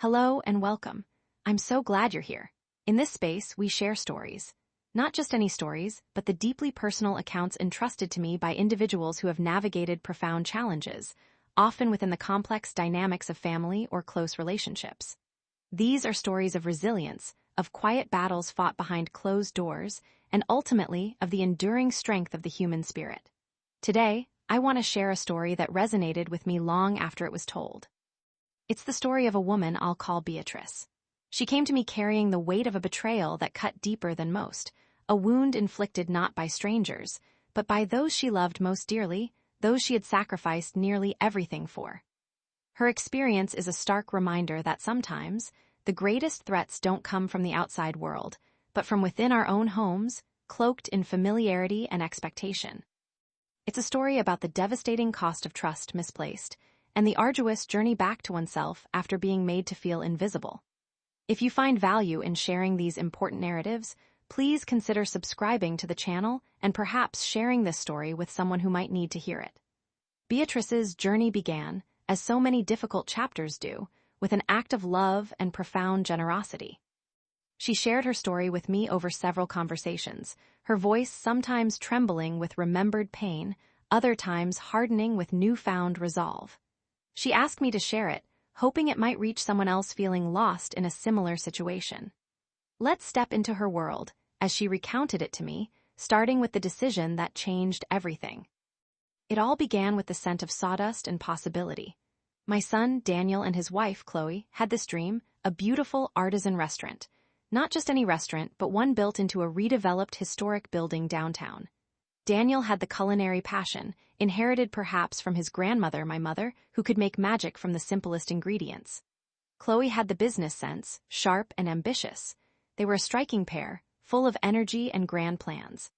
Hello and welcome. I'm so glad you're here. In this space, we share stories. Not just any stories, but the deeply personal accounts entrusted to me by individuals who have navigated profound challenges, often within the complex dynamics of family or close relationships. These are stories of resilience, of quiet battles fought behind closed doors, and ultimately of the enduring strength of the human spirit. Today, I want to share a story that resonated with me long after it was told. It's the story of a woman I'll call Beatrice. She came to me carrying the weight of a betrayal that cut deeper than most, a wound inflicted not by strangers, but by those she loved most dearly, those she had sacrificed nearly everything for. Her experience is a stark reminder that sometimes, the greatest threats don't come from the outside world, but from within our own homes, cloaked in familiarity and expectation. It's a story about the devastating cost of trust misplaced, and the arduous journey back to oneself after being made to feel invisible. If you find value in sharing these important narratives, please consider subscribing to the channel and perhaps sharing this story with someone who might need to hear it. Beatrice's journey began, as so many difficult chapters do, with an act of love and profound generosity. She shared her story with me over several conversations, her voice sometimes trembling with remembered pain, other times hardening with newfound resolve. She asked me to share it, hoping it might reach someone else feeling lost in a similar situation. Let's step into her world, as she recounted it to me, starting with the decision that changed everything. It all began with the scent of sawdust and possibility. My son, Daniel, and his wife, Chloe, had this dream, a beautiful artisan restaurant. Not just any restaurant, but one built into a redeveloped historic building downtown. Daniel had the culinary passion, inherited perhaps from his grandmother, my mother, who could make magic from the simplest ingredients. Chloe had the business sense, sharp and ambitious. They were a striking pair, full of energy and grand plans.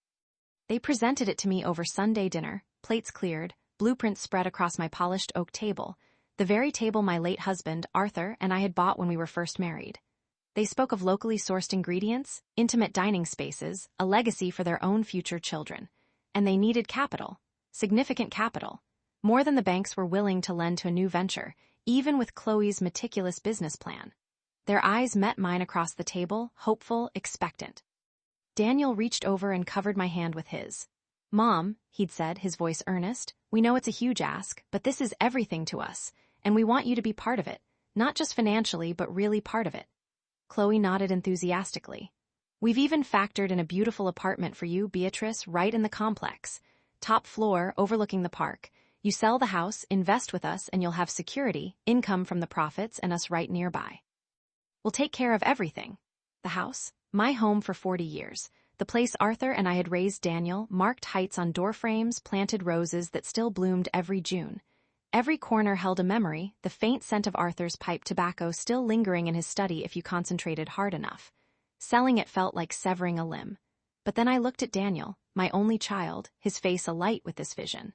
They presented it to me over Sunday dinner, plates cleared, blueprints spread across my polished oak table, the very table my late husband, Arthur, and I had bought when we were first married. They spoke of locally sourced ingredients, intimate dining spaces, a legacy for their own future children. And they needed capital, significant capital, more than the banks were willing to lend to a new venture, even with Chloe's meticulous business plan. Their eyes met mine across the table, hopeful, expectant. Daniel reached over and covered my hand with his. "Mom," he'd said, his voice earnest, "we know it's a huge ask, but this is everything to us, and we want you to be part of it, not just financially, but really part of it." Chloe nodded enthusiastically. "We've even factored in a beautiful apartment for you, Beatrice, right in the complex. Top floor, overlooking the park. You sell the house, invest with us, and you'll have security, income from the profits, and us right nearby. We'll take care of everything. The house, my home for 40 years. The place Arthur and I had raised Daniel, marked heights on doorframes, planted roses that still bloomed every June. Every corner held a memory, the faint scent of Arthur's pipe tobacco still lingering in his study if you concentrated hard enough. Selling it felt like severing a limb. But then I looked at Daniel, my only child, his face alight with this vision.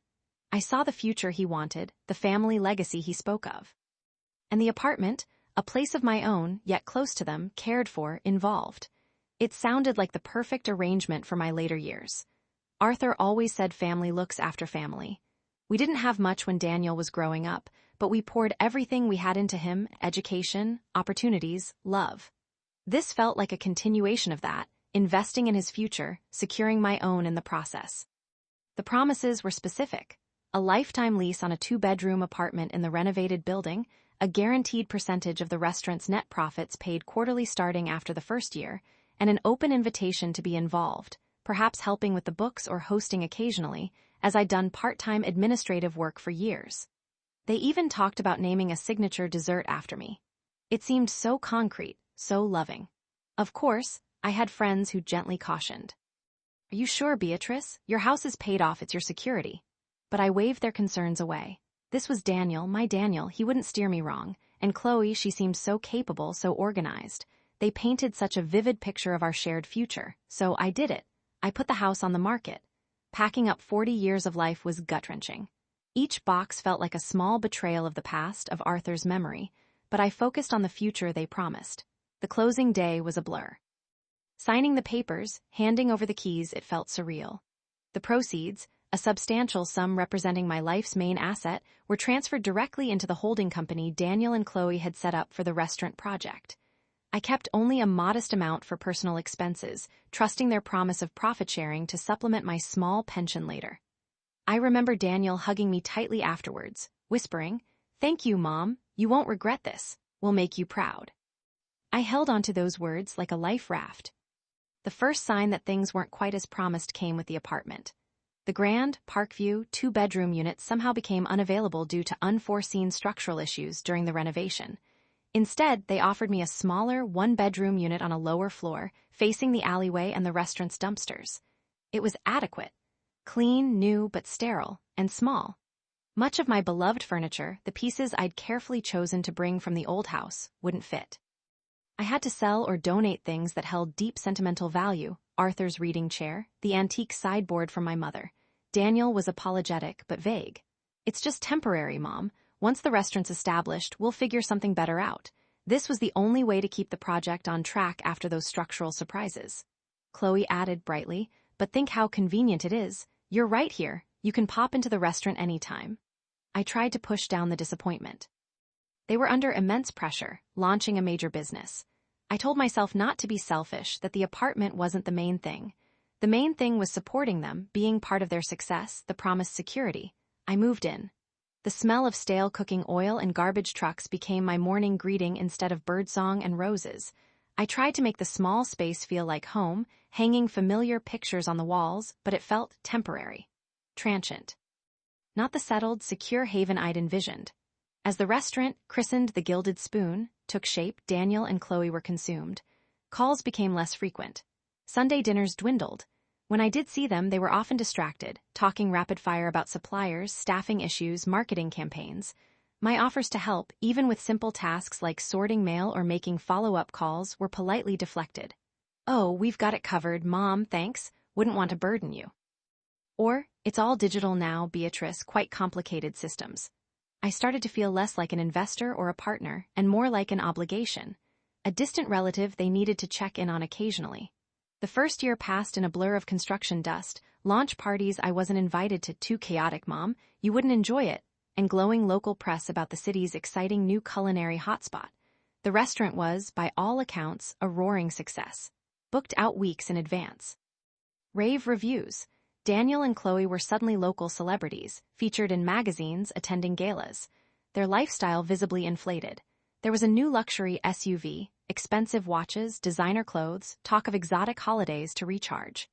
I saw the future he wanted, the family legacy he spoke of. And the apartment, a place of my own, yet close to them, cared for, involved. It sounded like the perfect arrangement for my later years. Arthur always said family looks after family. We didn't have much when Daniel was growing up, but we poured everything we had into him, education, opportunities, love. This felt like a continuation of that, investing in his future, securing my own in the process. The promises were specific. A lifetime lease on a 2-bedroom apartment in the renovated building, a guaranteed percentage of the restaurant's net profits paid quarterly starting after the first year, and an open invitation to be involved, perhaps helping with the books or hosting occasionally, as I'd done part-time administrative work for years. They even talked about naming a signature dessert after me. It seemed so concrete, so loving. Of course, I had friends who gently cautioned. "Are you sure, Beatrice? Your house is paid off, it's your security." But I waved their concerns away. This was Daniel, my Daniel, he wouldn't steer me wrong, and Chloe, she seemed so capable, so organized. They painted such a vivid picture of our shared future, so I did it. I put the house on the market. Packing up 40 years of life was gut-wrenching. Each box felt like a small betrayal of the past, of Arthur's memory, but I focused on the future they promised. The closing day was a blur. Signing the papers, handing over the keys, it felt surreal. The proceeds, a substantial sum representing my life's main asset, were transferred directly into the holding company Daniel and Chloe had set up for the restaurant project. I kept only a modest amount for personal expenses, trusting their promise of profit sharing to supplement my small pension later. I remember Daniel hugging me tightly afterwards, whispering, "Thank you, Mom, you won't regret this, we'll make you proud." I held onto those words like a life raft. The first sign that things weren't quite as promised came with the apartment. The grand, Parkview, two-bedroom unit somehow became unavailable due to unforeseen structural issues during the renovation. Instead, they offered me a smaller, one-bedroom unit on a lower floor, facing the alleyway and the restaurant's dumpsters. It was adequate. Clean, new, but sterile, and small. Much of my beloved furniture, the pieces I'd carefully chosen to bring from the old house, wouldn't fit. I had to sell or donate things that held deep sentimental value: Arthur's reading chair, the antique sideboard from my mother. Daniel was apologetic but vague. "It's just temporary, Mom. Once the restaurant's established, we'll figure something better out." This was the only way to keep the project on track after those structural surprises. Chloe added brightly, "But think how convenient it is. You're right here. You can pop into the restaurant anytime." I tried to push down the disappointment. They were under immense pressure, launching a major business. I told myself not to be selfish, that the apartment wasn't the main thing. The main thing was supporting them, being part of their success, the promised security. I moved in. The smell of stale cooking oil and garbage trucks became my morning greeting instead of birdsong and roses. I tried to make the small space feel like home, hanging familiar pictures on the walls, but it felt temporary. Transient. Not the settled, secure haven I'd envisioned. As the restaurant, christened the Gilded Spoon, took shape, Daniel and Chloe were consumed. Calls became less frequent. Sunday dinners dwindled. When I did see them, they were often distracted, talking rapid-fire about suppliers, staffing issues, marketing campaigns. My offers to help, even with simple tasks like sorting mail or making follow-up calls, were politely deflected. "Oh, we've got it covered, Mom, thanks. Wouldn't want to burden you." Or, "It's all digital now, Beatrice, quite complicated systems." I started to feel less like an investor or a partner, and more like an obligation. A distant relative they needed to check in on occasionally. The first year passed in a blur of construction dust, launch parties I wasn't invited to, "Too chaotic, Mom, you wouldn't enjoy it," and glowing local press about the city's exciting new culinary hotspot. The restaurant was, by all accounts, a roaring success. Booked out weeks in advance. Rave reviews. Daniel and Chloe were suddenly local celebrities, featured in magazines, attending galas. Their lifestyle visibly inflated. There was a new luxury SUV, expensive watches, designer clothes, talk of exotic holidays to recharge.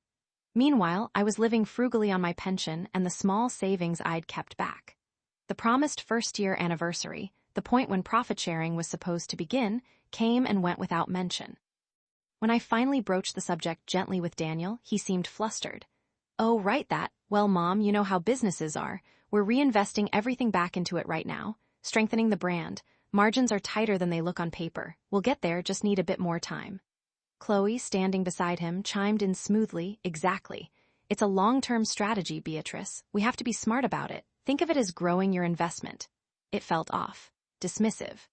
Meanwhile, I was living frugally on my pension and the small savings I'd kept back. The promised first-year anniversary, the point when profit sharing was supposed to begin, came and went without mention. When I finally broached the subject gently with Daniel, he seemed flustered. "Oh, right that. Well, Mom, you know how businesses are. We're reinvesting everything back into it right now, strengthening the brand. Margins are tighter than they look on paper. We'll get there, just need a bit more time." Chloe, standing beside him, chimed in smoothly, "Exactly. It's a long-term strategy, Beatrice. We have to be smart about it. Think of it as growing your investment." It felt off. Dismissive.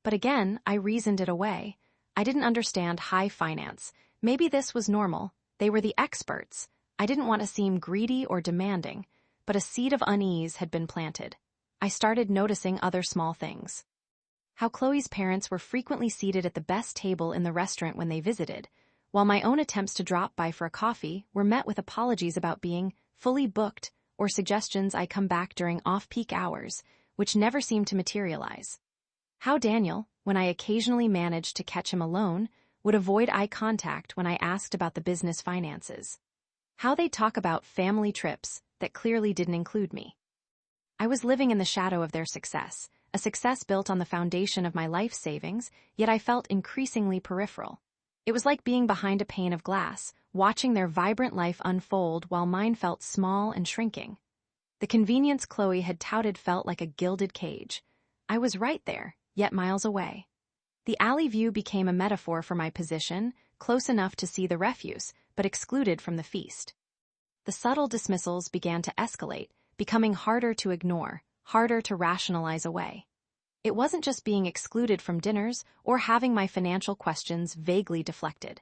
But again, I reasoned it away. I didn't understand high finance. Maybe this was normal. They were the experts. I didn't want to seem greedy or demanding, but a seed of unease had been planted. I started noticing other small things. How Chloe's parents were frequently seated at the best table in the restaurant when they visited, while my own attempts to drop by for a coffee were met with apologies about being fully booked or suggestions I come back during off-peak hours, which never seemed to materialize. How Daniel, when I occasionally managed to catch him alone, would avoid eye contact when I asked about the business finances. How they'd talk about family trips that clearly didn't include me. I was living in the shadow of their success, a success built on the foundation of my life savings, yet I felt increasingly peripheral. It was like being behind a pane of glass, watching their vibrant life unfold while mine felt small and shrinking. The convenience Chloe had touted felt like a gilded cage. I was right there, yet miles away. The alley view became a metaphor for my position, close enough to see the refuse, but excluded from the feast. The subtle dismissals began to escalate, becoming harder to ignore, harder to rationalize away. It wasn't just being excluded from dinners or having my financial questions vaguely deflected.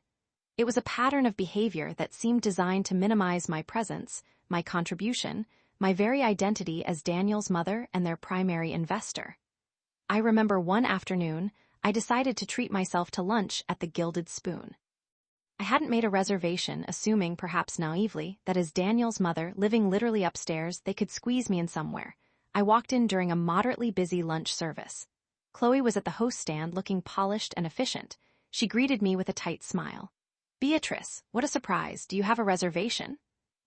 It was a pattern of behavior that seemed designed to minimize my presence, my contribution, my very identity as Daniel's mother and their primary investor. I remember one afternoon, I decided to treat myself to lunch at the Gilded Spoon. I hadn't made a reservation, assuming, perhaps naively, that as Daniel's mother, living literally upstairs, they could squeeze me in somewhere. I walked in during a moderately busy lunch service. Chloe was at the host stand looking polished and efficient. She greeted me with a tight smile. "Beatrice, what a surprise. Do you have a reservation?"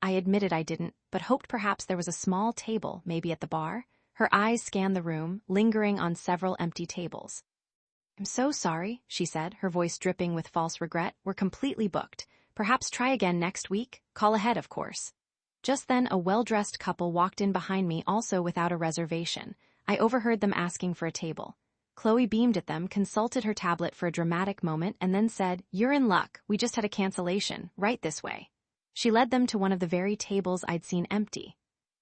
I admitted I didn't, but hoped perhaps there was a small table, maybe at the bar. Her eyes scanned the room, lingering on several empty tables. "I'm so sorry," she said, her voice dripping with false regret. "We're completely booked. Perhaps try again next week. Call ahead, of course." Just then, a well-dressed couple walked in behind me, also without a reservation. I overheard them asking for a table. Chloe beamed at them, consulted her tablet for a dramatic moment, and then said, "You're in luck. We just had a cancellation. Right this way." She led them to one of the very tables I'd seen empty.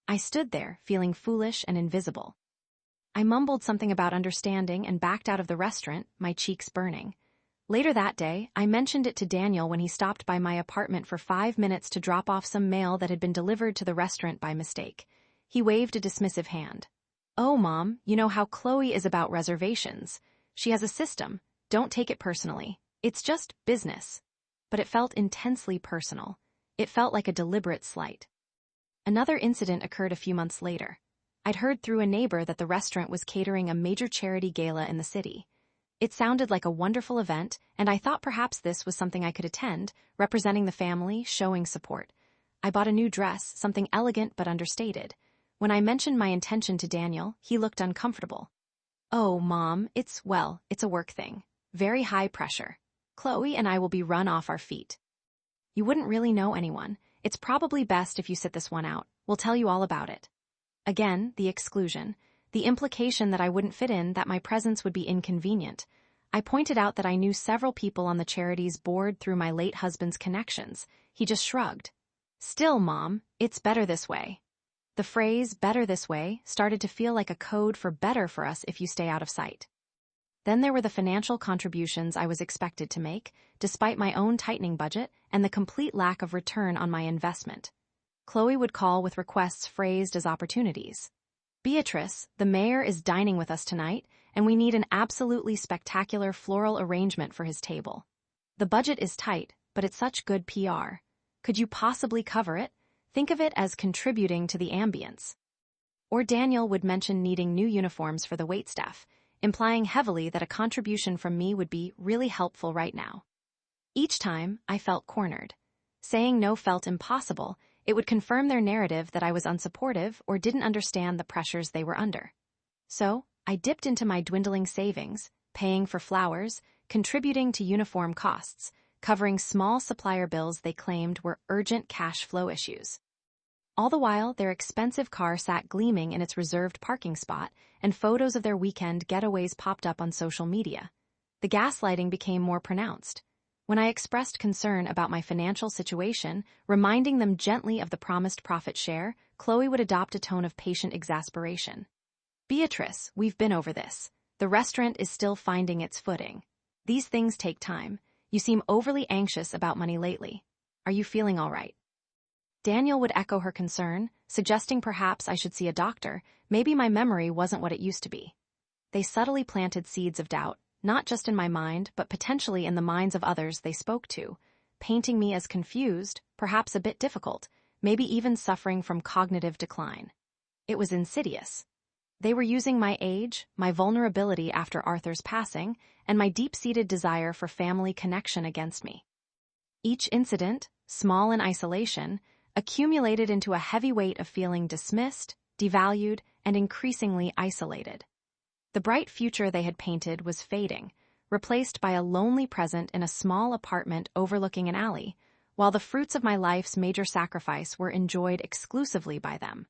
I stood there, feeling foolish and invisible. I mumbled something about understanding and backed out of the restaurant, my cheeks burning. Later that day, I mentioned it to Daniel when he stopped by my apartment for 5 minutes to drop off some mail that had been delivered to the restaurant by mistake. He waved a dismissive hand. "Oh, Mom, you know how Chloe is about reservations. She has a system. Don't take it personally. It's just business." But it felt intensely personal. It felt like a deliberate slight. Another incident occurred a few months later. I'd heard through a neighbor that the restaurant was catering a major charity gala in the city. It sounded like a wonderful event, and I thought perhaps this was something I could attend, representing the family, showing support. I bought a new dress, something elegant but understated. When I mentioned my intention to Daniel, he looked uncomfortable. "Oh, Mom, it's a work thing. Very high pressure. Chloe and I will be run off our feet." "You wouldn't really know anyone. It's probably best if you sit this one out. We'll tell you all about it." Again, the exclusion. The implication that I wouldn't fit in, that my presence would be inconvenient. I pointed out that I knew several people on the charity's board through my late husband's connections. He just shrugged. "Still, Mom, it's better this way." The phrase, "better this way," started to feel like a code for better for us if you stay out of sight. Then there were the financial contributions I was expected to make, despite my own tightening budget and the complete lack of return on my investment. Chloe would call with requests phrased as opportunities. "Beatrice, the mayor is dining with us tonight, and we need an absolutely spectacular floral arrangement for his table. The budget is tight, but it's such good PR. Could you possibly cover it? Think of it as contributing to the ambience." Or Daniel would mention needing new uniforms for the waitstaff, implying heavily that a contribution from me would be really helpful right now. Each time, I felt cornered. Saying no felt impossible. It would confirm their narrative that I was unsupportive or didn't understand the pressures they were under. So, I dipped into my dwindling savings, paying for flowers, contributing to uniform costs, covering small supplier bills they claimed were urgent cash flow issues. All the while, their expensive car sat gleaming in its reserved parking spot, and photos of their weekend getaways popped up on social media. The gaslighting became more pronounced. When I expressed concern about my financial situation, reminding them gently of the promised profit share, Chloe would adopt a tone of patient exasperation. "Beatrice, we've been over this. The restaurant is still finding its footing. These things take time. You seem overly anxious about money lately. Are you feeling all right?" Daniel would echo her concern, suggesting perhaps I should see a doctor. Maybe my memory wasn't what it used to be. They subtly planted seeds of doubt, not just in my mind, but potentially in the minds of others they spoke to, painting me as confused, perhaps a bit difficult, maybe even suffering from cognitive decline. It was insidious. They were using my age, my vulnerability after Arthur's passing, and my deep-seated desire for family connection against me. Each incident, small in isolation, accumulated into a heavy weight of feeling dismissed, devalued, and increasingly isolated. The bright future they had painted was fading, replaced by a lonely present in a small apartment overlooking an alley, while the fruits of my life's major sacrifice were enjoyed exclusively by them.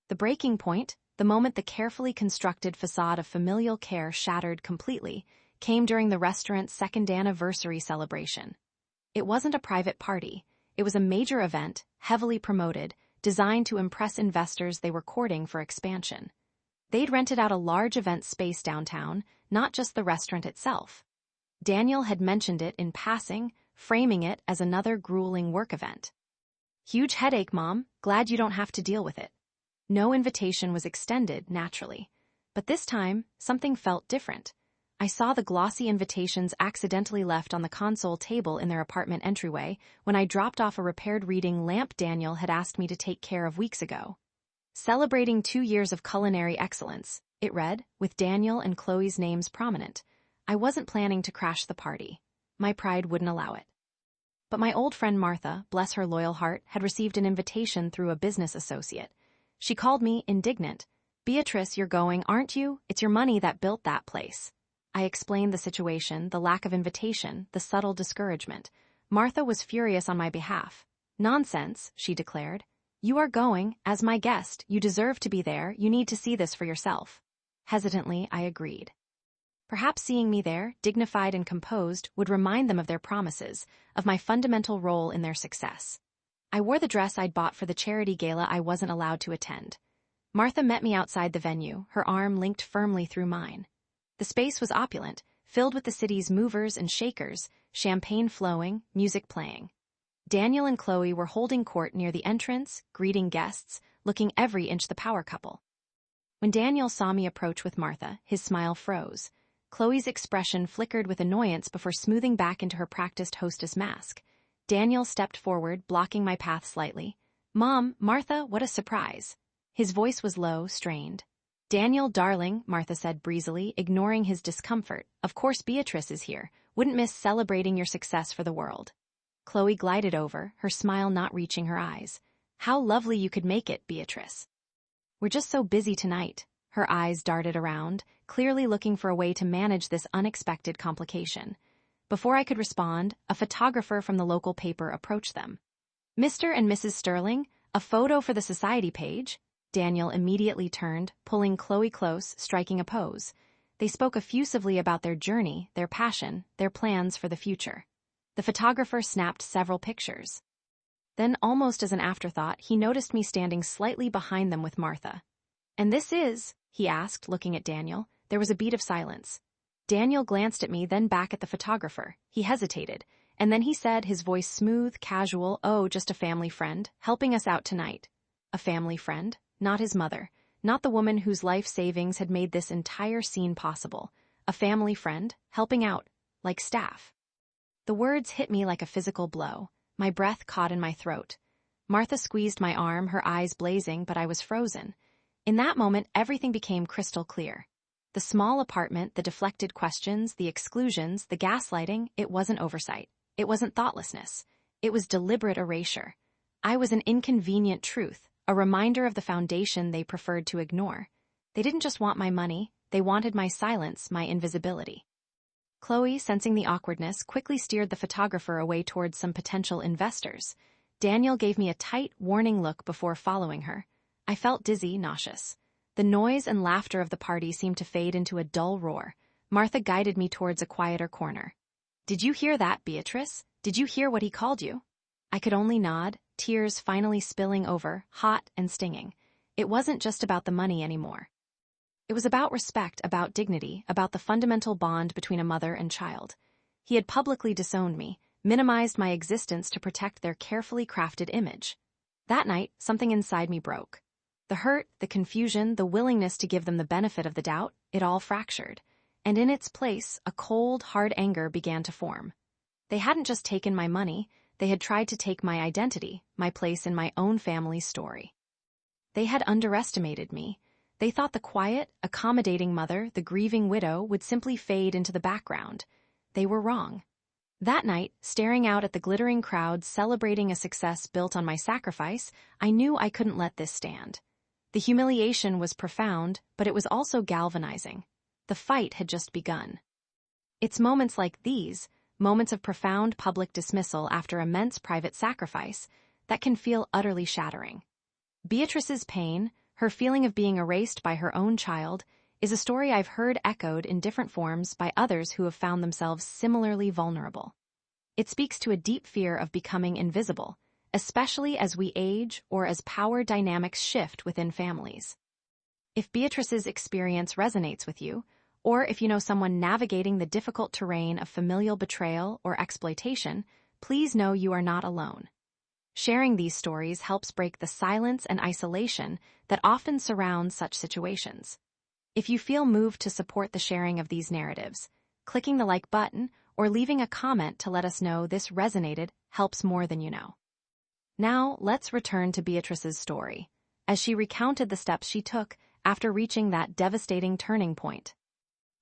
The breaking point, the moment the carefully constructed facade of familial care shattered completely, came during the restaurant's second anniversary celebration. It wasn't a private party. It was a major event, heavily promoted, designed to impress investors they were courting for expansion. They'd rented out a large event space downtown, not just the restaurant itself. Daniel had mentioned it in passing, framing it as another grueling work event. Huge headache, Mom. Glad you don't have to deal with it. No invitation was extended, naturally. But this time, something felt different. I saw the glossy invitations accidentally left on the console table in their apartment entryway when I dropped off a repaired reading lamp Daniel had asked me to take care of weeks ago. Celebrating 2 years of culinary excellence, it read, with Daniel and Chloe's names prominent. I wasn't planning to crash the party. My pride wouldn't allow it. But my old friend Martha, bless her loyal heart, had received an invitation through a business associate. She called me, indignant. Beatrice, you're going, aren't you? It's your money that built that place. I explained the situation, the lack of invitation, the subtle discouragement. Martha was furious on my behalf. Nonsense, she declared. You are going, as my guest, you deserve to be there, you need to see this for yourself. Hesitantly, I agreed. Perhaps seeing me there, dignified and composed, would remind them of their promises, of my fundamental role in their success. I wore the dress I'd bought for the charity gala I wasn't allowed to attend. Martha met me outside the venue, her arm linked firmly through mine. The space was opulent, filled with the city's movers and shakers, champagne flowing, music playing. Daniel and Chloe were holding court near the entrance, greeting guests, looking every inch the power couple. When Daniel saw me approach with Martha, his smile froze. Chloe's expression flickered with annoyance before smoothing back into her practiced hostess mask. Daniel stepped forward, blocking my path slightly. Mom, Martha, what a surprise. His voice was low, strained. Daniel, darling, Martha said breezily, ignoring his discomfort. Of course Beatrice is here. Wouldn't miss celebrating your success for the world. Chloe glided over, her smile not reaching her eyes. How lovely you could make it, Beatrice. We're just so busy tonight. Her eyes darted around, clearly looking for a way to manage this unexpected complication. Before I could respond, a photographer from the local paper approached them. Mr. and Mrs. Sterling, a photo for the society page. Daniel immediately turned, pulling Chloe close, striking a pose. They spoke effusively about their journey, their passion, their plans for the future. The photographer snapped several pictures. Then, almost as an afterthought, he noticed me standing slightly behind them with Martha. And this is, he asked, looking at Daniel. There was a beat of silence. Daniel glanced at me, then back at the photographer. He hesitated, and then he said, his voice smooth, casual, oh, just a family friend, helping us out tonight. A family friend? Not his mother. Not the woman whose life savings had made this entire scene possible. A family friend, helping out, like staff. The words hit me like a physical blow. My breath caught in my throat. Martha squeezed my arm, her eyes blazing, but I was frozen. In that moment, everything became crystal clear. The small apartment, the deflected questions, the exclusions, the gaslighting, it wasn't oversight. It wasn't thoughtlessness. It was deliberate erasure. I was an inconvenient truth, a reminder of the foundation they preferred to ignore. They didn't just want my money, they wanted my silence, my invisibility. Chloe, sensing the awkwardness, quickly steered the photographer away towards some potential investors. Daniel gave me a tight, warning look before following her. I felt dizzy, nauseous. The noise and laughter of the party seemed to fade into a dull roar. Martha guided me towards a quieter corner. Did you hear that, Beatrice? Did you hear what he called you? I could only nod, tears finally spilling over, hot and stinging. It wasn't just about the money anymore. It was about respect, about dignity, about the fundamental bond between a mother and child. He had publicly disowned me, minimized my existence to protect their carefully crafted image. That night, something inside me broke. The hurt, the confusion, the willingness to give them the benefit of the doubt, it all fractured. And in its place, a cold, hard anger began to form. They hadn't just taken my money, they had tried to take my identity, my place in my own family's story. They had underestimated me. They thought the quiet, accommodating mother, the grieving widow, would simply fade into the background. They were wrong. That night, staring out at the glittering crowd celebrating a success built on my sacrifice, I knew I couldn't let this stand. The humiliation was profound, but it was also galvanizing. The fight had just begun. It's moments like these, moments of profound public dismissal after immense private sacrifice, that can feel utterly shattering. Beatrice's pain, her feeling of being erased by her own child, is a story I've heard echoed in different forms by others who have found themselves similarly vulnerable. It speaks to a deep fear of becoming invisible, especially as we age or as power dynamics shift within families. If Beatrice's experience resonates with you, or if you know someone navigating the difficult terrain of familial betrayal or exploitation, please know you are not alone. Sharing these stories helps break the silence and isolation that often surround such situations. If you feel moved to support the sharing of these narratives, clicking the like button or leaving a comment to let us know this resonated helps more than you know. Now, let's return to Beatrice's story, as she recounted the steps she took after reaching that devastating turning point.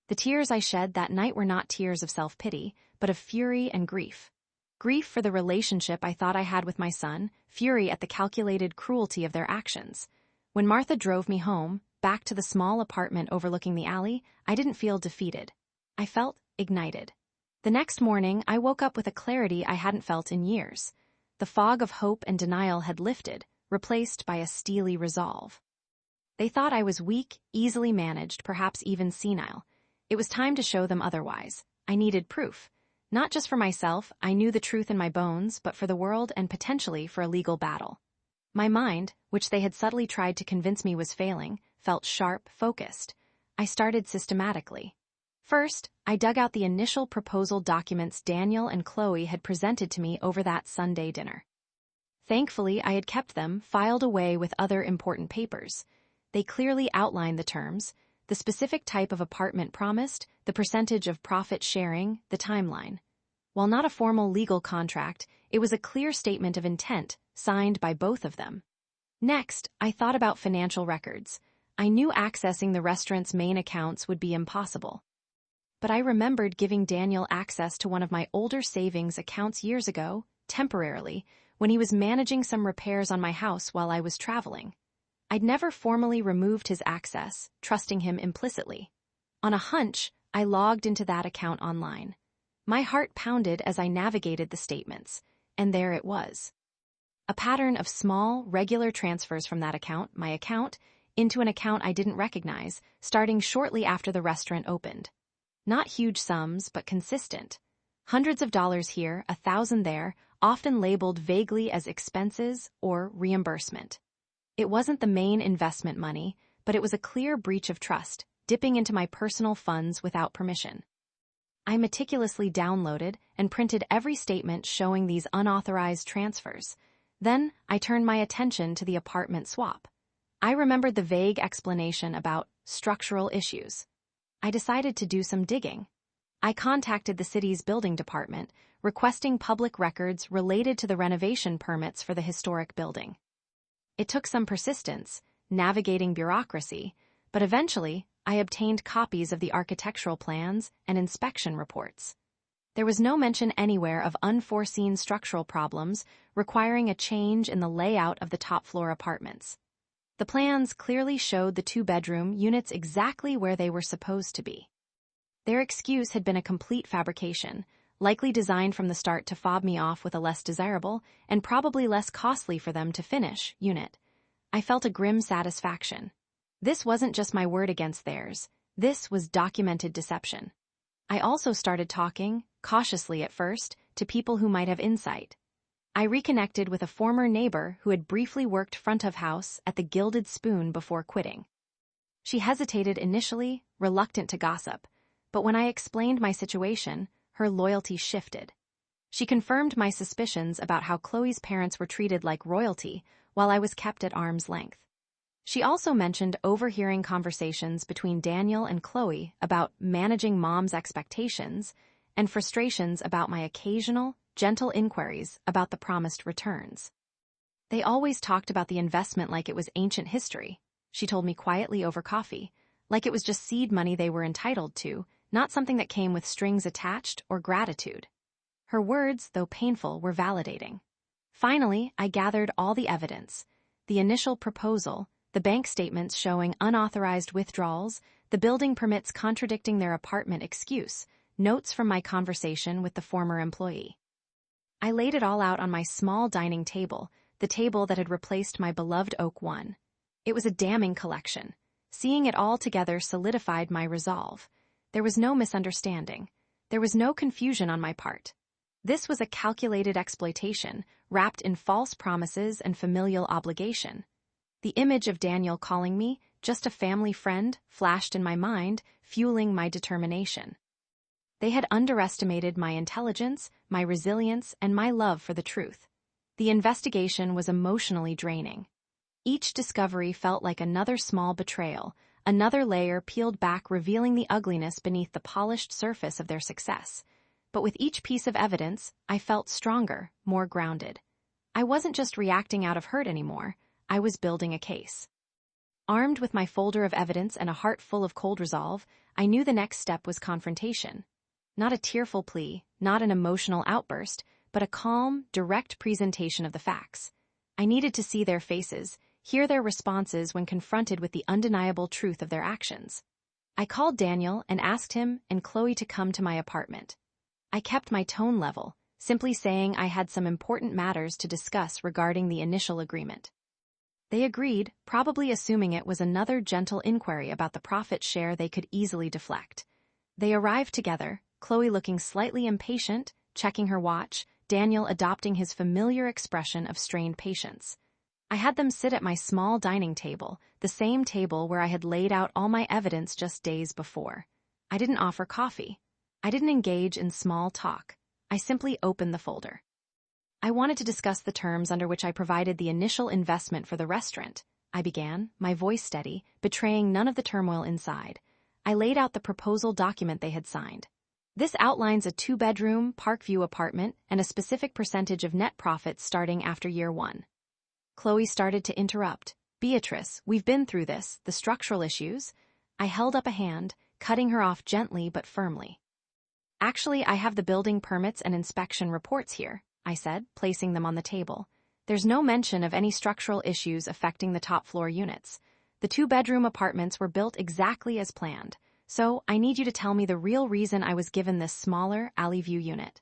The tears I shed that night were not tears of self-pity, but of fury and grief. Grief for the relationship I thought I had with my son, fury at the calculated cruelty of their actions. When Martha drove me home, back to the small apartment overlooking the alley, I didn't feel defeated. I felt ignited. The next morning, I woke up with a clarity I hadn't felt in years. The fog of hope and denial had lifted, replaced by a steely resolve. They thought I was weak, easily managed, perhaps even senile. It was time to show them otherwise. I needed proof. Not just for myself, I knew the truth in my bones, but for the world and potentially for a legal battle. My mind, which they had subtly tried to convince me was failing, felt sharp, focused. I started systematically. First, I dug out the initial proposal documents Daniel and Chloe had presented to me over that Sunday dinner. Thankfully, I had kept them filed away with other important papers. They clearly outlined the terms, the specific type of apartment promised, the percentage of profit sharing, the timeline. While not a formal legal contract, it was a clear statement of intent, signed by both of them. Next, I thought about financial records. I knew accessing the restaurant's main accounts would be impossible. But I remembered giving Daniel access to one of my older savings accounts years ago, temporarily, when he was managing some repairs on my house while I was traveling. I'd never formally removed his access, trusting him implicitly. On a hunch, I logged into that account online. My heart pounded as I navigated the statements, and there it was. A pattern of small, regular transfers from that account, my account, into an account I didn't recognize, starting shortly after the restaurant opened. Not huge sums, but consistent. Hundreds of dollars here, 1,000 there, often labeled vaguely as expenses or reimbursement. It wasn't the main investment money, but it was a clear breach of trust, dipping into my personal funds without permission. I meticulously downloaded and printed every statement showing these unauthorized transfers. Then I turned my attention to the apartment swap. I remembered the vague explanation about structural issues. I decided to do some digging. I contacted the city's building department, requesting public records related to the renovation permits for the historic building. It took some persistence, navigating bureaucracy, but eventually I obtained copies of the architectural plans and inspection reports. There was no mention anywhere of unforeseen structural problems requiring a change in the layout of the top-floor apartments. The plans clearly showed the two-bedroom units exactly where they were supposed to be. Their excuse had been a complete fabrication, likely designed from the start to fob me off with a less desirable, and probably less costly for them to finish, unit. I felt a grim satisfaction. This wasn't just my word against theirs. This was documented deception. I also started talking, cautiously at first, to people who might have insight. I reconnected with a former neighbor who had briefly worked front of house at the Gilded Spoon before quitting. She hesitated initially, reluctant to gossip, but when I explained my situation, her loyalty shifted. She confirmed my suspicions about how Chloe's parents were treated like royalty while I was kept at arm's length. She also mentioned overhearing conversations between Daniel and Chloe about managing mom's expectations and frustrations about my occasional, gentle inquiries about the promised returns. They always talked about the investment like it was ancient history, she told me quietly over coffee, like it was just seed money they were entitled to, not something that came with strings attached or gratitude. Her words, though painful, were validating. Finally, I gathered all the evidence: the initial proposal, the bank statements showing unauthorized withdrawals, the building permits contradicting their apartment excuse, notes from my conversation with the former employee. I laid it all out on my small dining table, the table that had replaced my beloved oak one. It was a damning collection. Seeing it all together solidified my resolve. There was no misunderstanding. There was no confusion on my part. This was a calculated exploitation, wrapped in false promises and familial obligation. The image of Daniel calling me, just a family friend, flashed in my mind, fueling my determination. They had underestimated my intelligence, my resilience, and my love for the truth. The investigation was emotionally draining. Each discovery felt like another small betrayal, another layer peeled back revealing the ugliness beneath the polished surface of their success. But with each piece of evidence, I felt stronger, more grounded. I wasn't just reacting out of hurt anymore, I was building a case. Armed with my folder of evidence and a heart full of cold resolve, I knew the next step was confrontation. Not a tearful plea, not an emotional outburst, but a calm, direct presentation of the facts. I needed to see their faces, hear their responses when confronted with the undeniable truth of their actions. I called Daniel and asked him and Chloe to come to my apartment. I kept my tone level, simply saying I had some important matters to discuss regarding the initial agreement. They agreed, probably assuming it was another gentle inquiry about the profit share they could easily deflect. They arrived together, Chloe looking slightly impatient, checking her watch, Daniel adopting his familiar expression of strained patience. I had them sit at my small dining table, the same table where I had laid out all my evidence just days before. I didn't offer coffee. I didn't engage in small talk. I simply opened the folder. I wanted to discuss the terms under which I provided the initial investment for the restaurant. I began, my voice steady, betraying none of the turmoil inside. I laid out the proposal document they had signed. This outlines a 2-bedroom, Parkview apartment and a specific percentage of net profits starting after year 1. Chloe started to interrupt. Beatrice, we've been through this, the structural issues. I held up a hand, cutting her off gently but firmly. Actually, I have the building permits and inspection reports here, I said, placing them on the table. There's no mention of any structural issues affecting the top floor units. The 2-bedroom apartments were built exactly as planned, so I need you to tell me the real reason I was given this smaller alley view unit.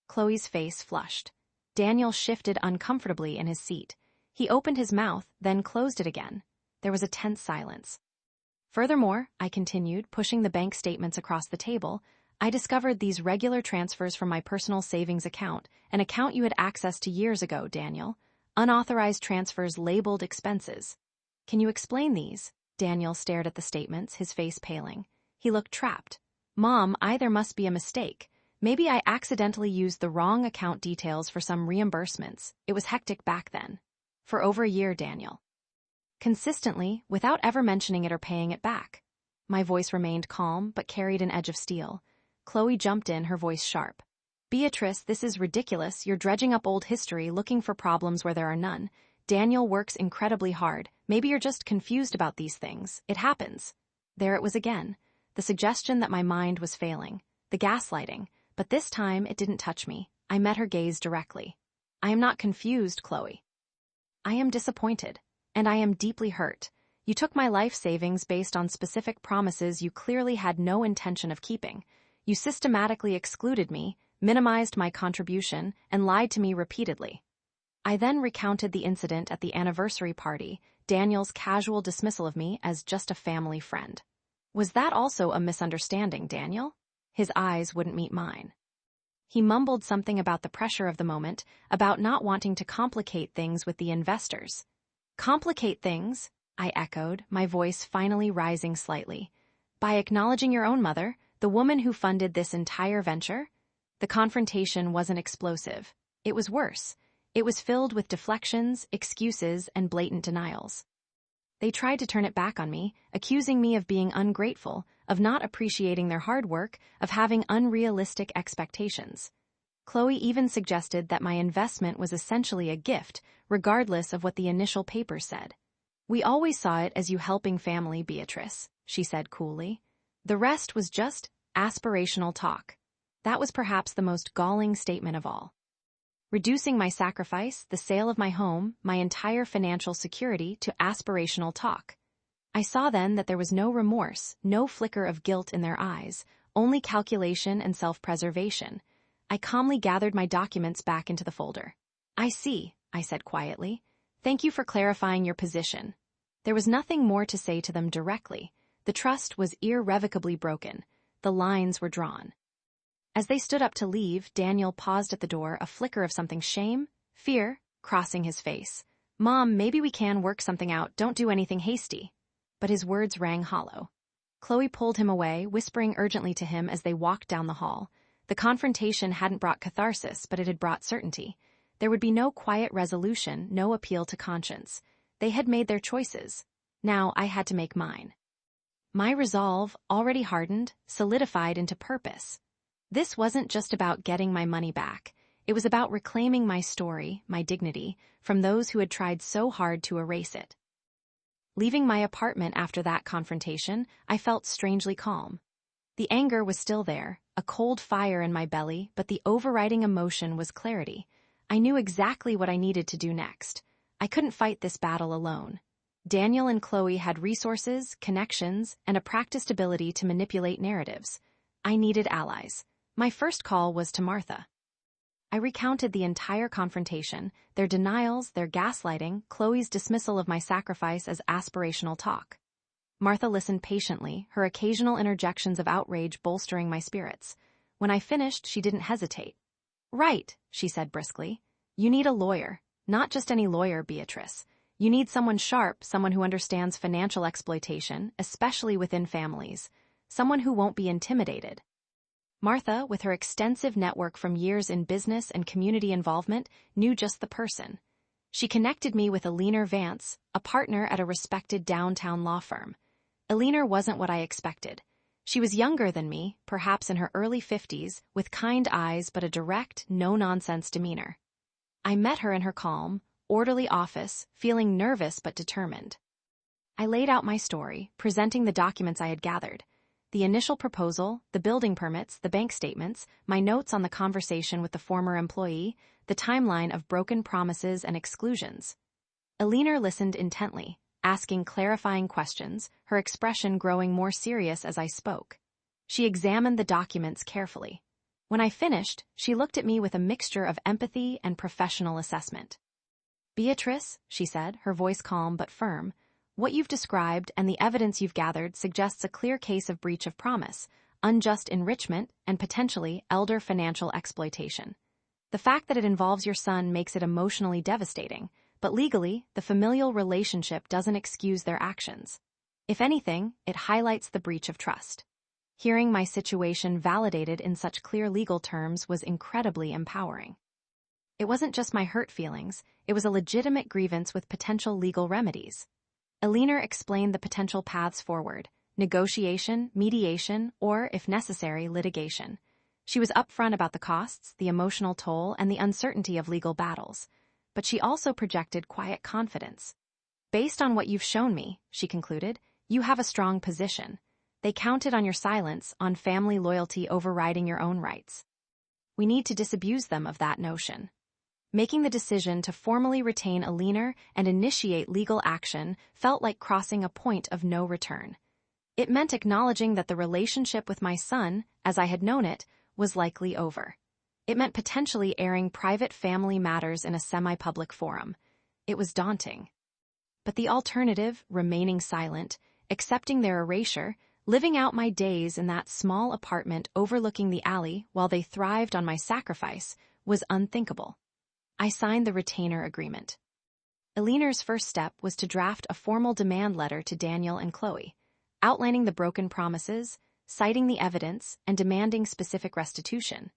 Chloe's face flushed. Daniel shifted uncomfortably in his seat. He opened his mouth, then closed it again. There was a tense silence. Furthermore, I continued, pushing the bank statements across the table, I discovered these regular transfers from my personal savings account, an account you had access to years ago, Daniel. Unauthorized transfers labeled expenses. Can you explain these? Daniel stared at the statements, his face paling. He looked trapped. Mom, there must be a mistake. Maybe I accidentally used the wrong account details for some reimbursements. It was hectic back then. For over a year, Daniel. Consistently, without ever mentioning it or paying it back. My voice remained calm, but carried an edge of steel. Chloe jumped in, her voice sharp. Beatrice, this is ridiculous. You're dredging up old history, looking for problems where there are none. Daniel works incredibly hard. Maybe you're just confused about these things. It happens. There it was again. The suggestion that my mind was failing. The gaslighting. But this time, it didn't touch me. I met her gaze directly. I am not confused, Chloe. I am disappointed. And I am deeply hurt. You took my life savings based on specific promises you clearly had no intention of keeping. You systematically excluded me, minimized my contribution, and lied to me repeatedly. I then recounted the incident at the anniversary party, Daniel's casual dismissal of me as just a family friend. Was that also a misunderstanding, Daniel? His eyes wouldn't meet mine. He mumbled something about the pressure of the moment, about not wanting to complicate things with the investors. Complicate things? I echoed, my voice finally rising slightly. By acknowledging your own mother, the woman who funded this entire venture? The confrontation wasn't explosive. It was worse. It was filled with deflections, excuses, and blatant denials. They tried to turn it back on me, accusing me of being ungrateful, of not appreciating their hard work, of having unrealistic expectations. Chloe even suggested that my investment was essentially a gift, regardless of what the initial papers said. We always saw it as you helping family, Beatrice, she said coolly. The rest was just aspirational talk. That was perhaps the most galling statement of all. Reducing my sacrifice, the sale of my home, my entire financial security to aspirational talk. I saw then that there was no remorse, no flicker of guilt in their eyes, only calculation and self-preservation. I calmly gathered my documents back into the folder. I see, I said quietly. Thank you for clarifying your position. There was nothing more to say to them directly. The trust was irrevocably broken. The lines were drawn. As they stood up to leave, Daniel paused at the door, a flicker of something fear, crossing his face. Mom, maybe we can work something out, don't do anything hasty. But his words rang hollow. Chloe pulled him away, whispering urgently to him as they walked down the hall. The confrontation hadn't brought catharsis, but it had brought certainty. There would be no quiet resolution, no appeal to conscience. They had made their choices. Now I had to make mine. My resolve, already hardened, solidified into purpose. This wasn't just about getting my money back. It was about reclaiming my story, my dignity, from those who had tried so hard to erase it. Leaving my apartment after that confrontation, I felt strangely calm. The anger was still there, a cold fire in my belly, but the overriding emotion was clarity. I knew exactly what I needed to do next. I couldn't fight this battle alone. Daniel and Chloe had resources, connections, and a practiced ability to manipulate narratives. I needed allies. My first call was to Martha. I recounted the entire confrontation, their denials, their gaslighting, Chloe's dismissal of my sacrifice as aspirational talk. Martha listened patiently, her occasional interjections of outrage bolstering my spirits. When I finished, she didn't hesitate. "Right," she said briskly. "You need a lawyer. Not just any lawyer, Beatrice. You need someone sharp, someone who understands financial exploitation, especially within families. Someone who won't be intimidated." Martha, with her extensive network from years in business and community involvement, knew just the person. She connected me with Eleanor Vance, a partner at a respected downtown law firm. Eleanor wasn't what I expected. She was younger than me, perhaps in her early 50s, with kind eyes but a direct, no-nonsense demeanor. I met her in her calm, orderly office, feeling nervous but determined. I laid out my story, presenting the documents I had gathered. The initial proposal, the building permits, the bank statements, my notes on the conversation with the former employee, the timeline of broken promises and exclusions. Eleanor listened intently, asking clarifying questions, her expression growing more serious as I spoke. She examined the documents carefully. When I finished, she looked at me with a mixture of empathy and professional assessment. "Beatrice," she said, her voice calm but firm, "what you've described and the evidence you've gathered suggests a clear case of breach of promise, unjust enrichment, and potentially elder financial exploitation. The fact that it involves your son makes it emotionally devastating, but legally, the familial relationship doesn't excuse their actions. If anything, it highlights the breach of trust." Hearing my situation validated in such clear legal terms was incredibly empowering. It wasn't just my hurt feelings, it was a legitimate grievance with potential legal remedies. Eleanor explained the potential paths forward: negotiation, mediation, or, if necessary, litigation. She was upfront about the costs, the emotional toll, and the uncertainty of legal battles. But she also projected quiet confidence. "Based on what you've shown me," she concluded, "you have a strong position. They counted on your silence, on family loyalty overriding your own rights. We need to disabuse them of that notion." Making the decision to formally retain Eleanor and initiate legal action felt like crossing a point of no return. It meant acknowledging that the relationship with my son, as I had known it, was likely over. It meant potentially airing private family matters in a semi-public forum. It was daunting. But the alternative, remaining silent, accepting their erasure, living out my days in that small apartment overlooking the alley while they thrived on my sacrifice, was unthinkable. I signed the retainer agreement. Eleanor's first step was to draft a formal demand letter to Daniel and Chloe, outlining the broken promises, citing the evidence, and demanding specific restitution,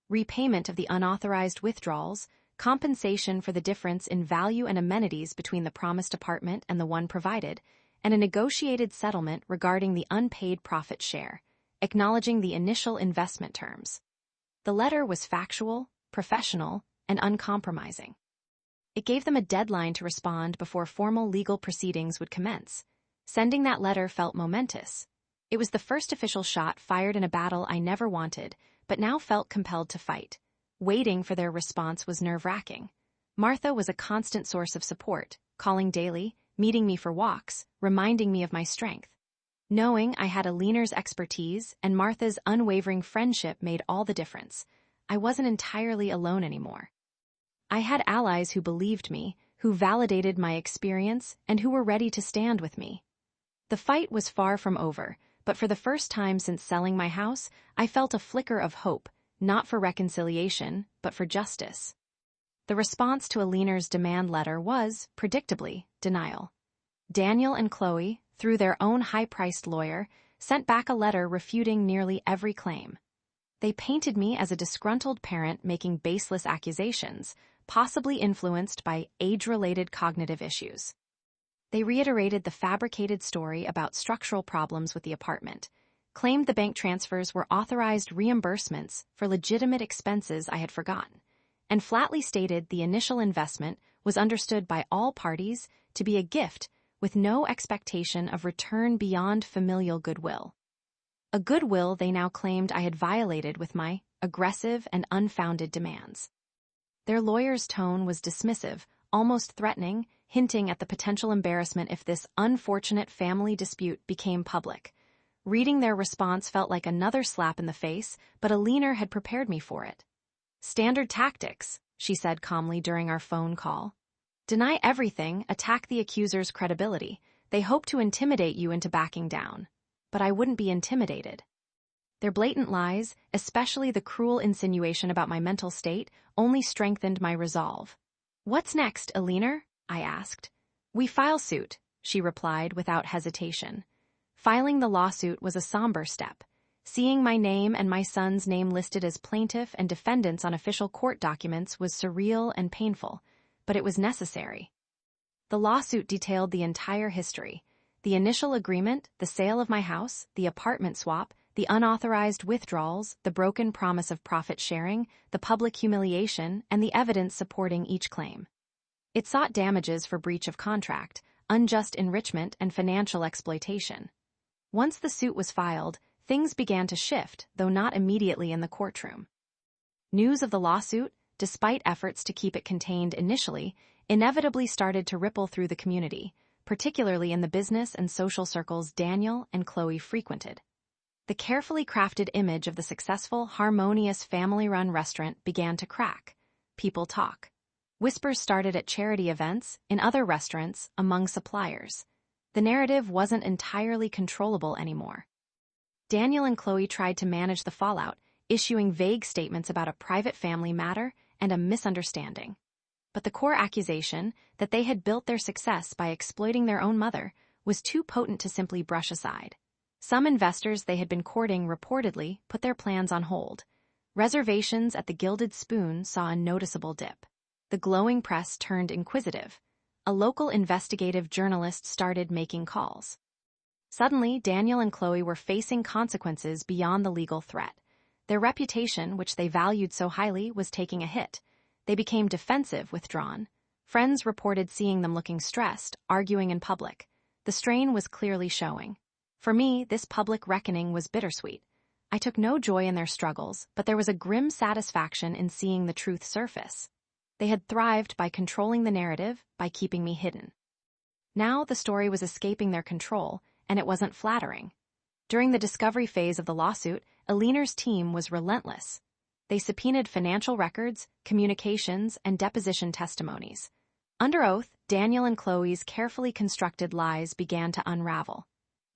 repayment of the unauthorized withdrawals, compensation for the difference in value and amenities between the promised apartment and the one provided, and a negotiated settlement regarding the unpaid profit share, acknowledging the initial investment terms. The letter was factual, professional, and uncompromising. It gave them a deadline to respond before formal legal proceedings would commence. Sending that letter felt momentous. It was the first official shot fired in a battle I never wanted, but now felt compelled to fight. Waiting for their response was nerve-wracking. Martha was a constant source of support, calling daily, meeting me for walks, reminding me of my strength. Knowing I had Eleanor's expertise and Martha's unwavering friendship made all the difference. I wasn't entirely alone anymore. I had allies who believed me, who validated my experience, and who were ready to stand with me. The fight was far from over, but for the first time since selling my house, I felt a flicker of hope, not for reconciliation, but for justice. The response to Eleanor's demand letter was, predictably, denial. Daniel and Chloe, through their own high-priced lawyer, sent back a letter refuting nearly every claim. They painted me as a disgruntled parent making baseless accusations, possibly influenced by age-related cognitive issues. They reiterated the fabricated story about structural problems with the apartment, claimed the bank transfers were authorized reimbursements for legitimate expenses I had forgotten, and flatly stated the initial investment was understood by all parties to be a gift with no expectation of return beyond familial goodwill. A goodwill they now claimed I had violated with my aggressive and unfounded demands. Their lawyer's tone was dismissive, almost threatening, hinting at the potential embarrassment if this unfortunate family dispute became public. Reading their response felt like another slap in the face, but Alina had prepared me for it. "Standard tactics," she said calmly during our phone call. "Deny everything, attack the accuser's credibility. They hope to intimidate you into backing down." But I wouldn't be intimidated. Their blatant lies, especially the cruel insinuation about my mental state, only strengthened my resolve. "What's next, Alina?" I asked. "We file suit," she replied without hesitation. Filing the lawsuit was a somber step. Seeing my name and my son's name listed as plaintiff and defendants on official court documents was surreal and painful, but it was necessary. The lawsuit detailed the entire history: the initial agreement, the sale of my house, the apartment swap, the unauthorized withdrawals, the broken promise of profit sharing, the public humiliation, and the evidence supporting each claim. It sought damages for breach of contract, unjust enrichment, and financial exploitation. Once the suit was filed, things began to shift, though not immediately in the courtroom. News of the lawsuit, despite efforts to keep it contained initially, inevitably started to ripple through the community, particularly in the business and social circles Daniel and Chloe frequented. The carefully crafted image of the successful, harmonious family-run restaurant began to crack. People talk. Whispers started at charity events, in other restaurants, among suppliers. The narrative wasn't entirely controllable anymore. Daniel and Chloe tried to manage the fallout, issuing vague statements about a private family matter and a misunderstanding. But the core accusation, that they had built their success by exploiting their own mother, was too potent to simply brush aside. Some investors they had been courting reportedly put their plans on hold. Reservations at the Gilded Spoon saw a noticeable dip. The glowing press turned inquisitive. A local investigative journalist started making calls. Suddenly, Daniel and Chloe were facing consequences beyond the legal threat. Their reputation, which they valued so highly, was taking a hit. They became defensive, withdrawn. Friends reported seeing them looking stressed, arguing in public. The strain was clearly showing. For me, this public reckoning was bittersweet. I took no joy in their struggles, but there was a grim satisfaction in seeing the truth surface. They had thrived by controlling the narrative, by keeping me hidden. Now the story was escaping their control, and it wasn't flattering. During the discovery phase of the lawsuit, Alina's team was relentless. They subpoenaed financial records, communications, and deposition testimonies. Under oath, Daniel and Chloe's carefully constructed lies began to unravel.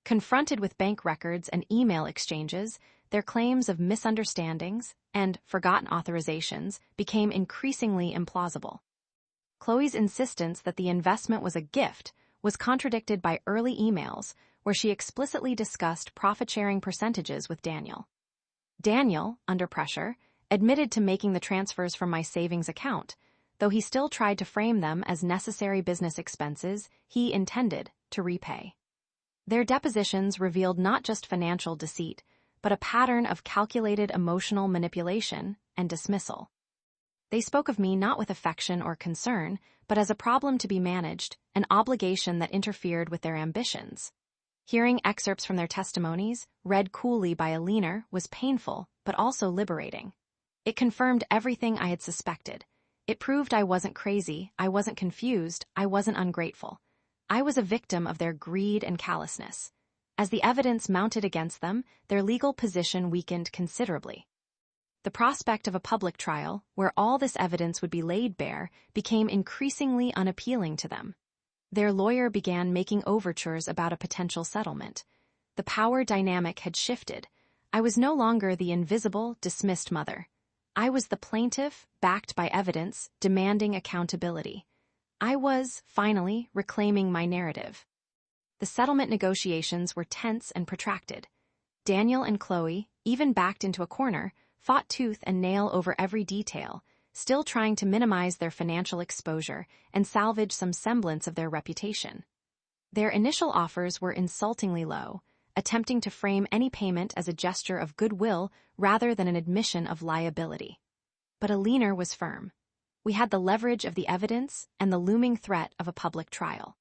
Confronted with bank records and email exchanges, their claims of misunderstandings and forgotten authorizations became increasingly implausible. Chloe's insistence that the investment was a gift was contradicted by early emails where she explicitly discussed profit-sharing percentages with Daniel. Daniel, under pressure, admitted to making the transfers from my savings account, though he still tried to frame them as necessary business expenses he intended to repay. Their depositions revealed not just financial deceit, but a pattern of calculated emotional manipulation and dismissal. They spoke of me not with affection or concern, but as a problem to be managed, an obligation that interfered with their ambitions. Hearing excerpts from their testimonies, read coolly by Alina, was painful, but also liberating. It confirmed everything I had suspected. It proved I wasn't crazy, I wasn't confused, I wasn't ungrateful. I was a victim of their greed and callousness. As the evidence mounted against them, their legal position weakened considerably. The prospect of a public trial, where all this evidence would be laid bare, became increasingly unappealing to them. Their lawyer began making overtures about a potential settlement. The power dynamic had shifted. I was no longer the invisible, dismissed mother. I was the plaintiff, backed by evidence, demanding accountability. I was, finally, reclaiming my narrative. The settlement negotiations were tense and protracted. Daniel and Chloe, even backed into a corner, fought tooth and nail over every detail, still trying to minimize their financial exposure and salvage some semblance of their reputation. Their initial offers were insultingly low, attempting to frame any payment as a gesture of goodwill rather than an admission of liability. But Alina was firm. We had the leverage of the evidence and the looming threat of a public trial.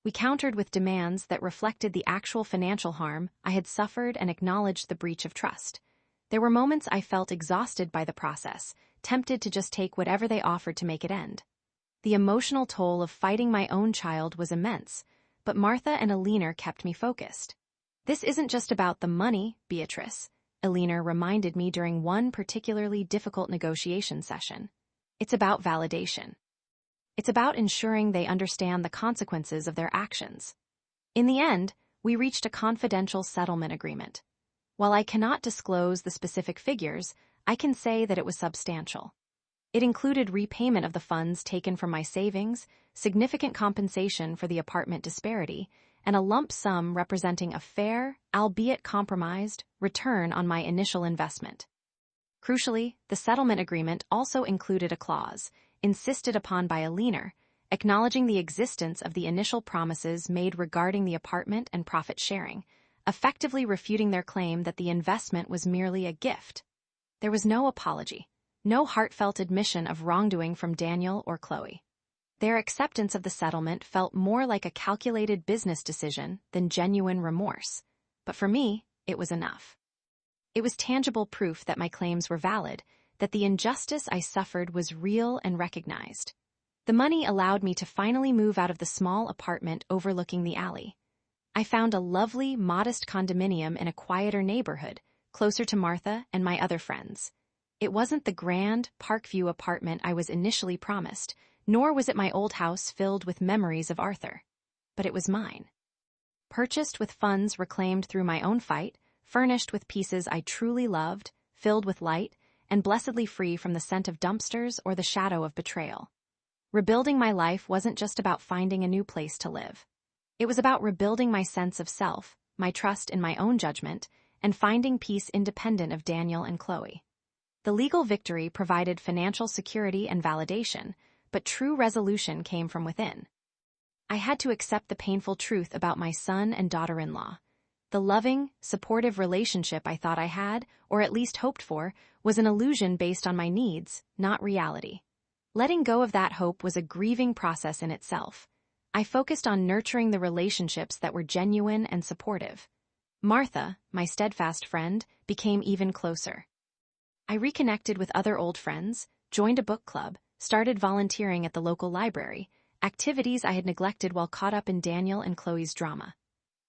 We countered with demands that reflected the actual financial harm I had suffered and acknowledged the breach of trust. There were moments I felt exhausted by the process, tempted to just take whatever they offered to make it end. The emotional toll of fighting my own child was immense, but Martha and Alina kept me focused. "This isn't just about the money, Beatrice," Alina reminded me during one particularly difficult negotiation session. "It's about validation. It's about ensuring they understand the consequences of their actions." In the end, we reached a confidential settlement agreement. While I cannot disclose the specific figures, I can say that it was substantial. It included repayment of the funds taken from my savings, significant compensation for the apartment disparity, and a lump sum representing a fair, albeit compromised, return on my initial investment. Crucially, the settlement agreement also included a clause, insisted upon by Alina, acknowledging the existence of the initial promises made regarding the apartment and profit sharing, effectively refuting their claim that the investment was merely a gift. There was no apology, no heartfelt admission of wrongdoing from Daniel or Chloe. Their acceptance of the settlement felt more like a calculated business decision than genuine remorse. But for me, it was enough. It was tangible proof that my claims were valid, that the injustice I suffered was real and recognized. The money allowed me to finally move out of the small apartment overlooking the alley. I found a lovely, modest condominium in a quieter neighborhood, closer to Martha and my other friends. It wasn't the grand, Parkview apartment I was initially promised, nor was it my old house filled with memories of Arthur. But it was mine. Purchased with funds reclaimed through my own fight, furnished with pieces I truly loved, filled with light, and blessedly free from the scent of dumpsters or the shadow of betrayal. Rebuilding my life wasn't just about finding a new place to live. It was about rebuilding my sense of self, my trust in my own judgment, and finding peace independent of Daniel and Chloe. The legal victory provided financial security and validation, but true resolution came from within. I had to accept the painful truth about my son and daughter-in-law. The loving, supportive relationship I thought I had, or at least hoped for, was an illusion based on my needs, not reality. Letting go of that hope was a grieving process in itself. I focused on nurturing the relationships that were genuine and supportive. Martha, my steadfast friend, became even closer. I reconnected with other old friends, joined a book club, started volunteering at the local library, activities I had neglected while caught up in Daniel and Chloe's drama.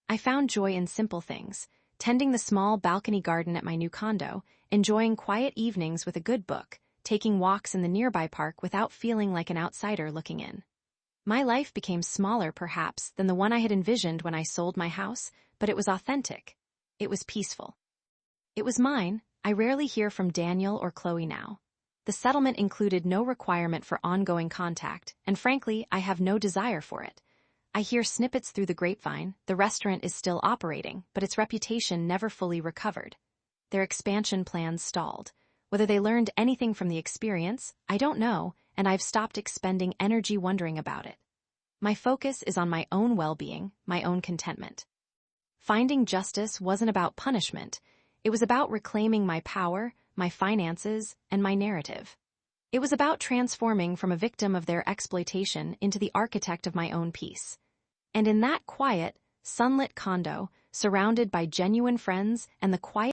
I found joy in simple things, tending the small balcony garden at my new condo, enjoying quiet evenings with a good book, taking walks in the nearby park without feeling like an outsider looking in. My life became smaller, perhaps, than the one I had envisioned when I sold my house, but it was authentic. It was peaceful. It was mine. I rarely hear from Daniel or Chloe now. The settlement included no requirement for ongoing contact, and frankly, I have no desire for it. I hear snippets through the grapevine. The restaurant is still operating, but its reputation never fully recovered. Their expansion plans stalled. Whether they learned anything from the experience, I don't know, and I've stopped expending energy wondering about it. My focus is on my own well-being, my own contentment. Finding justice wasn't about punishment. It was about reclaiming my power, my finances, and my narrative. It was about transforming from a victim of their exploitation into the architect of my own peace. And in that quiet, sunlit condo, surrounded by genuine friends and the quiet